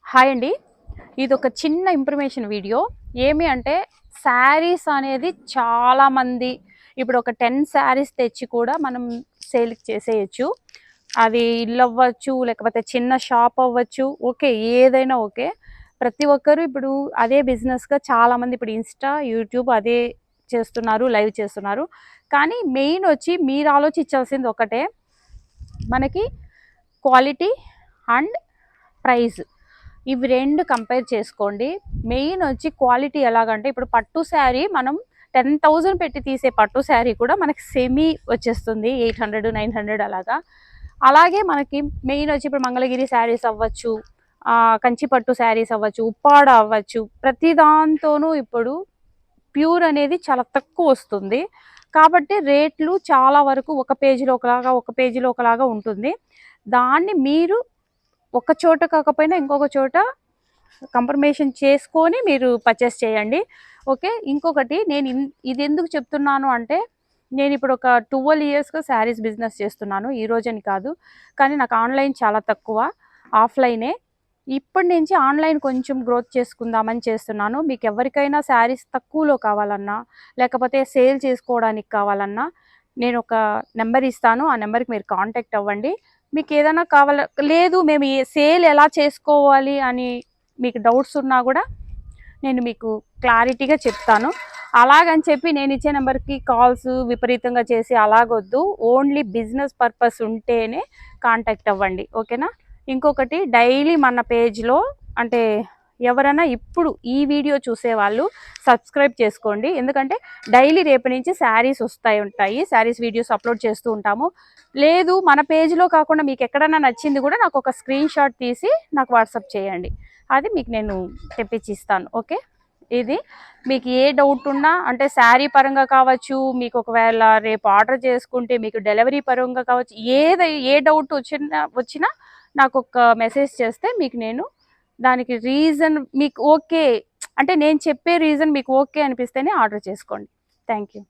Hi అండి, ఇది ఒక చిన్న ఇన్ఫర్మేషన్ వీడియో. ఏమి అంటే శారీస్ అనేది చాలామంది ఇప్పుడు ఒక 10 శారీస్ తెచ్చి కూడా మనం సేల్కి చేసేయచ్చు. అది ఇల్లు అవ్వచ్చు, లేకపోతే చిన్న షాప్ అవ్వచ్చు, ఓకే ఏదైనా ఓకే. ప్రతి ఒక్కరు ఇప్పుడు అదే బిజినెస్గా చాలామంది ఇప్పుడు ఇన్స్టా యూట్యూబ్ అదే చేస్తున్నారు, లైవ్ చేస్తున్నారు. కానీ మెయిన్ వచ్చి మీరు ఆలోచించాల్సింది ఒకటే, మనకి క్వాలిటీ అండ్ ప్రైస్, ఇవి రెండు కంపేర్ చేసుకోండి. మెయిన్ వచ్చి క్వాలిటీ ఎలాగంటే ఇప్పుడు పట్టు శారీ మనం 10,000 పెట్టి తీసే పట్టు శారీ కూడా మనకి సెమీ వచ్చేస్తుంది 800 900 అలాగా. అలాగే మనకి మెయిన్ వచ్చి ఇప్పుడు మంగళగిరి శారీస్ అవ్వచ్చు, కంచి పట్టు శారీస్ అవ్వచ్చు, ఉప్పాడ అవ్వచ్చు, ప్రతి దాంతోనూ ఇప్పుడు ప్యూర్ అనేది చాలా తక్కువ వస్తుంది. కాబట్టి రేట్లు చాలా వరకు ఒక పేజీలో ఒకలాగా ఒక పేజీలో ఒకలాగా ఉంటుంది. దాన్ని మీరు ఒక చోట కాకపోయినా ఇంకొక చోట కంఫర్మేషన్ చేసుకొని మీరు పర్చేస్ చేయండి, ఓకే. ఇంకొకటి నేను ఇది ఎందుకు చెప్తున్నాను అంటే, నేను ఇప్పుడు ఒక 12 ఇయర్స్గా శారీస్ బిజినెస్ చేస్తున్నాను, ఈ రోజని కాదు. కానీ నాకు ఆన్లైన్ చాలా తక్కువ, ఆఫ్లైనే. ఇప్పటి నుంచి ఆన్లైన్ కొంచెం గ్రోత్ చేసుకుందామని చేస్తున్నాను. మీకు ఎవరికైనా శారీస్ తక్కువలో కావాలన్నా, లేకపోతే సేల్ చేసుకోవడానికి కావాలన్నా నేను ఒక నెంబర్ ఇస్తాను, ఆ నెంబర్కి మీరు కాంటాక్ట్ అవ్వండి. మీకు ఏదైనా లేదు మేము సేల్ ఎలా చేసుకోవాలి అని మీకు డౌట్స్ ఉన్నా కూడా నేను మీకు క్లారిటీగా చెప్తాను. అలాగని చెప్పి నేను ఇచ్చే నెంబర్కి కాల్స్ విపరీతంగా చేసి అలాగొద్దు, ఓన్లీ బిజినెస్ పర్పస్ ఉంటేనే కాంటాక్ట్ అవ్వండి, ఓకేనా. ఇంకొకటి, డైలీ మన పేజ్లో అంటే ఎవరైనా ఇప్పుడు ఈ వీడియో చూసేవాళ్ళు సబ్స్క్రైబ్ చేసుకోండి, ఎందుకంటే డైలీ రేపు నుంచి శారీస్ ఉంటాయి, శారీస్ వీడియోస్ అప్లోడ్ చేస్తూ ఉంటాము. లేదు మన పేజ్లో కాకుండా మీకు ఎక్కడైనా నచ్చింది కూడా నాకు ఒక స్క్రీన్ షాట్ తీసి నాకు వాట్సాప్ చేయండి, అది మీకు నేను తెప్పించి ఇస్తాను, ఓకే. ఇది మీకు ఏ డౌట్ ఉన్నా అంటే శారీ పరంగా కావచ్చు, మీకు ఒకవేళ రేపు ఆర్డర్ చేసుకుంటే మీకు డెలివరీ పరంగా కావచ్చు, ఏ డౌట్ వచ్చినా నాకు ఒక మెసేజ్ చేస్తే మీకు నేను దానికి రీజన్ మీకు ఓకే అంటే నేను చెప్పే రీజన్ మీకు ఓకే అనిపిస్తేనే ఆర్డర్ చేసుకోండి. Thank you.